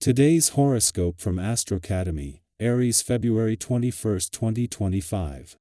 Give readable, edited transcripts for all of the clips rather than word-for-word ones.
Today's horoscope from Astrocademy, Aries, February 21, 2025.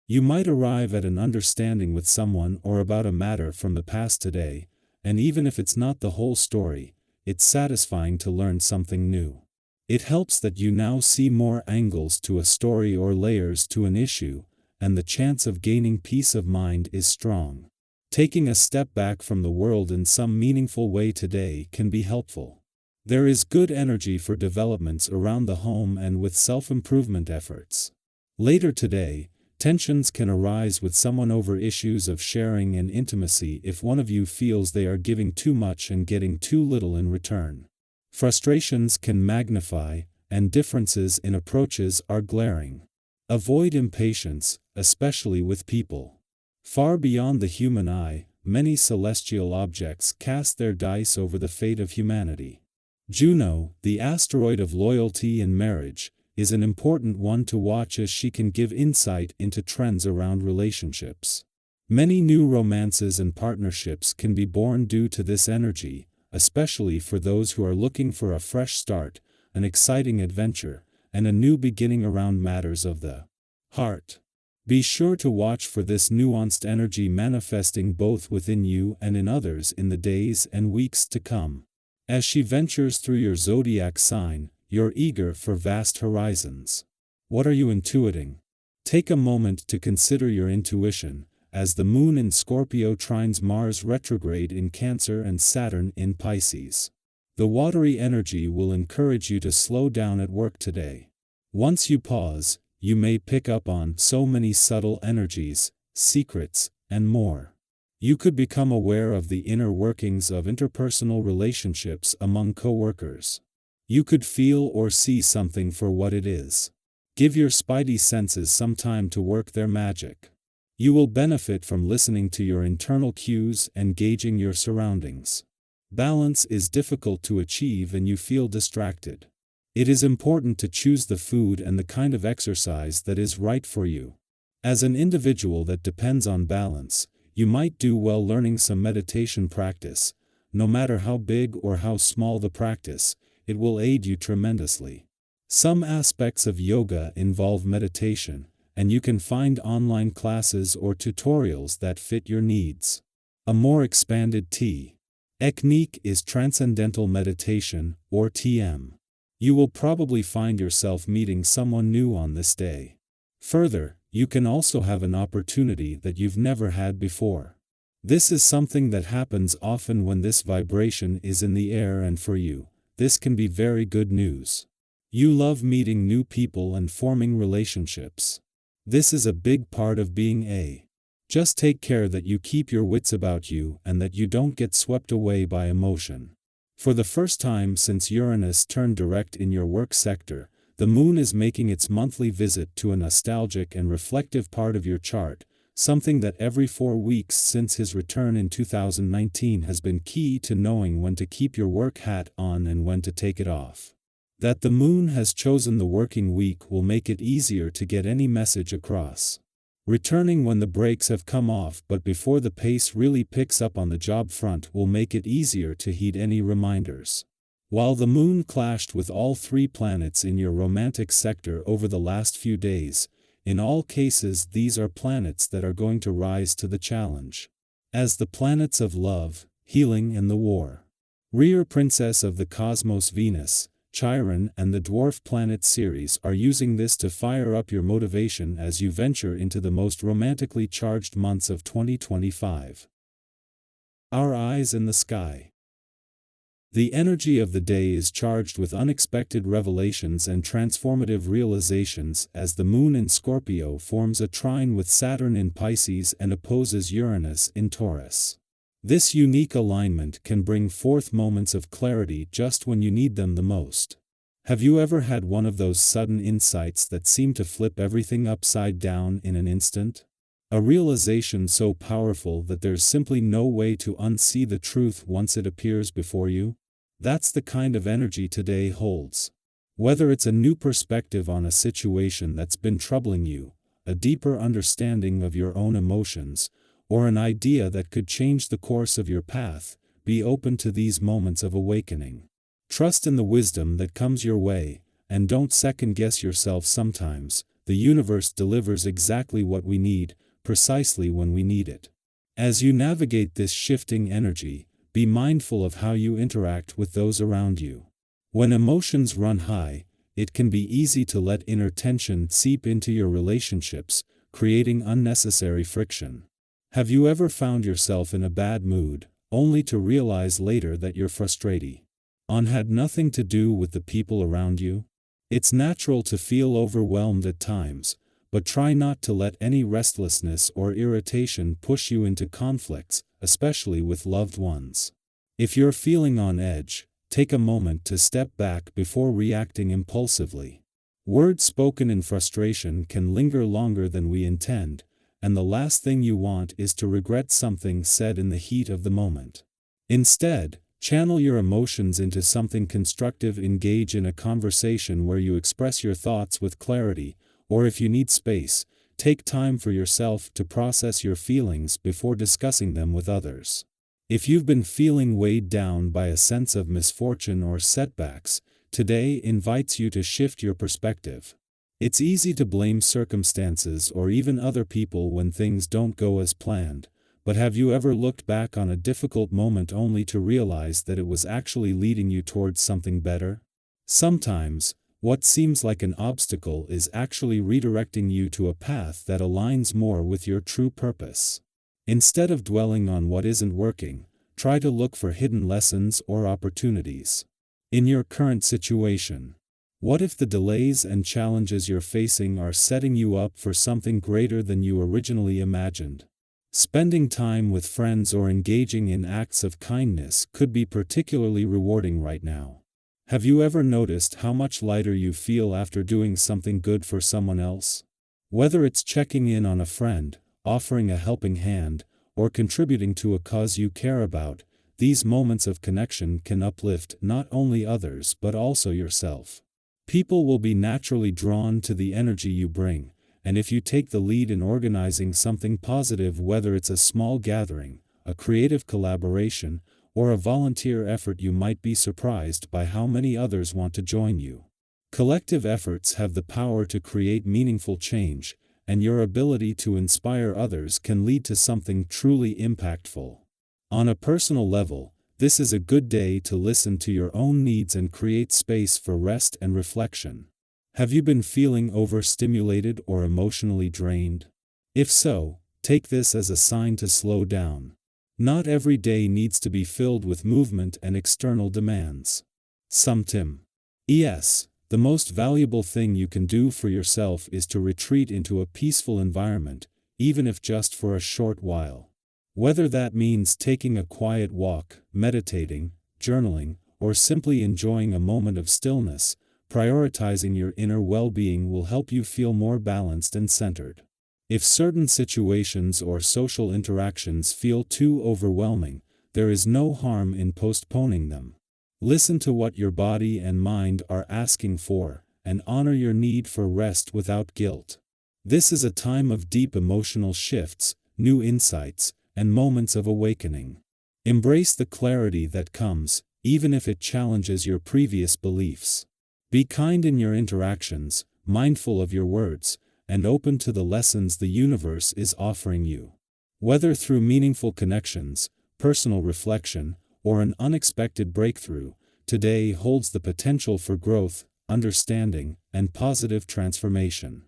You might arrive at an understanding with someone or about a matter from the past today, and even if it's not the whole story, it's satisfying to learn something new. It helps that you now see more angles to a story or layers to an issue, and the chance of gaining peace of mind is strong. Taking a step back from the world in some meaningful way today can be helpful. There is good energy for developments around the home and with self-improvement efforts. Later today, tensions can arise with someone over issues of sharing and intimacy if one of you feels they are giving too much and getting too little in return. Frustrations can magnify, and differences in approaches are glaring. Avoid impatience, especially with people far beyond the human eye. Many celestial objects cast their dice over the fate of humanity. Juno, the asteroid of loyalty and marriage, is an important one to watch as she can give insight into trends around relationships. Many new romances and partnerships can be born due to this energy, especially for those who are looking for a fresh start, an exciting adventure, and a new beginning around matters of the heart. Be sure to watch for this nuanced energy manifesting both within you and in others in the days and weeks to come. As she ventures through your zodiac sign, you're eager for vast horizons. What are you intuiting? Take a moment to consider your intuition, as the moon in Scorpio trines Mars retrograde in Cancer and Saturn in Pisces. The watery energy will encourage you to slow down at work today. Once you pause, you may pick up on so many subtle energies, secrets, and more. You could become aware of the inner workings of interpersonal relationships among co-workers. You could feel or see something for what it is. Give your spidey senses some time to work their magic. You will benefit from listening to your internal cues and gauging your surroundings. Balance is difficult to achieve and you feel distracted. It is important to choose the food and the kind of exercise that is right for you. As an individual that depends on balance, you might do well learning some meditation practice. No matter how big or how small the practice, it will aid you tremendously. Some aspects of yoga involve meditation, and you can find online classes or tutorials that fit your needs. A more expanded technique is transcendental meditation, or TM. You will probably find yourself meeting someone new on this day. Further, you can also have an opportunity that you've never had before. This is something that happens often when this vibration is in the air, and for you, this can be very good news. You love meeting new people and forming relationships. This is a big part of being a. Just take care that you keep your wits about you and that you don't get swept away by emotion. For the first time since Uranus turned direct in your work sector, the moon is making its monthly visit to a nostalgic and reflective part of your chart, something that every 4 weeks since his return in 2019 has been key to knowing when to keep your work hat on and when to take it off. That the moon has chosen the working week will make it easier to get any message across. Returning when the brakes have come off but before the pace really picks up on the job front will make it easier to heed any reminders. While the moon clashed with all 3 planets in your romantic sector over the last few days, in all cases these are planets that are going to rise to the challenge. As the planets of love, healing and the war. Rear Princess of the Cosmos Venus, Chiron and the dwarf planet Ceres are using this to fire up your motivation as you venture into the most romantically charged months of 2025. Our eyes in the sky. The energy of the day is charged with unexpected revelations and transformative realizations as the moon in Scorpio forms a trine with Saturn in Pisces and opposes Uranus in Taurus. This unique alignment can bring forth moments of clarity just when you need them the most. Have you ever had one of those sudden insights that seem to flip everything upside down in an instant? A realization so powerful that there's simply no way to unsee the truth once it appears before you? That's the kind of energy today holds. Whether it's a new perspective on a situation that's been troubling you, a deeper understanding of your own emotions, or an idea that could change the course of your path, be open to these moments of awakening. Trust in the wisdom that comes your way, and don't second-guess yourself sometimes. The universe delivers exactly what we need, precisely when we need it. As you navigate this shifting energy, be mindful of how you interact with those around you. When emotions run high, it can be easy to let inner tension seep into your relationships, creating unnecessary friction. Have you ever found yourself in a bad mood, only to realize later that your frustration had nothing to do with the people around you? It's natural to feel overwhelmed at times, but try not to let any restlessness or irritation push you into conflicts, especially with loved ones. If you're feeling on edge, take a moment to step back before reacting impulsively. Words spoken in frustration can linger longer than we intend, and the last thing you want is to regret something said in the heat of the moment. Instead, channel your emotions into something constructive. Engage in a conversation where you express your thoughts with clarity, or if you need space, take time for yourself to process your feelings before discussing them with others. If you've been feeling weighed down by a sense of misfortune or setbacks, today invites you to shift your perspective. It's easy to blame circumstances or even other people when things don't go as planned, but have you ever looked back on a difficult moment only to realize that it was actually leading you towards something better? Sometimes, what seems like an obstacle is actually redirecting you to a path that aligns more with your true purpose. Instead of dwelling on what isn't working, try to look for hidden lessons or opportunities. In your current situation, what if the delays and challenges you're facing are setting you up for something greater than you originally imagined? Spending time with friends or engaging in acts of kindness could be particularly rewarding right now. Have you ever noticed how much lighter you feel after doing something good for someone else? Whether it's checking in on a friend, offering a helping hand, or contributing to a cause you care about, these moments of connection can uplift not only others but also yourself. People will be naturally drawn to the energy you bring, and if you take the lead in organizing something positive, whether it's a small gathering, a creative collaboration, or a volunteer effort, you might be surprised by how many others want to join you. Collective efforts have the power to create meaningful change, and your ability to inspire others can lead to something truly impactful. On a personal level, this is a good day to listen to your own needs and create space for rest and reflection. Have you been feeling overstimulated or emotionally drained? If so, take this as a sign to slow down. Not every day needs to be filled with movement and external demands. Yes, the most valuable thing you can do for yourself is to retreat into a peaceful environment, even if just for a short while. Whether that means taking a quiet walk, meditating, journaling, or simply enjoying a moment of stillness, prioritizing your inner well-being will help you feel more balanced and centered. If certain situations or social interactions feel too overwhelming, there is no harm in postponing them. Listen to what your body and mind are asking for, and honor your need for rest without guilt. This is a time of deep emotional shifts, new insights, and moments of awakening. Embrace the clarity that comes, even if it challenges your previous beliefs. Be kind in your interactions, mindful of your words, and open to the lessons the universe is offering you. Whether through meaningful connections, personal reflection, or an unexpected breakthrough, today holds the potential for growth, understanding, and positive transformation.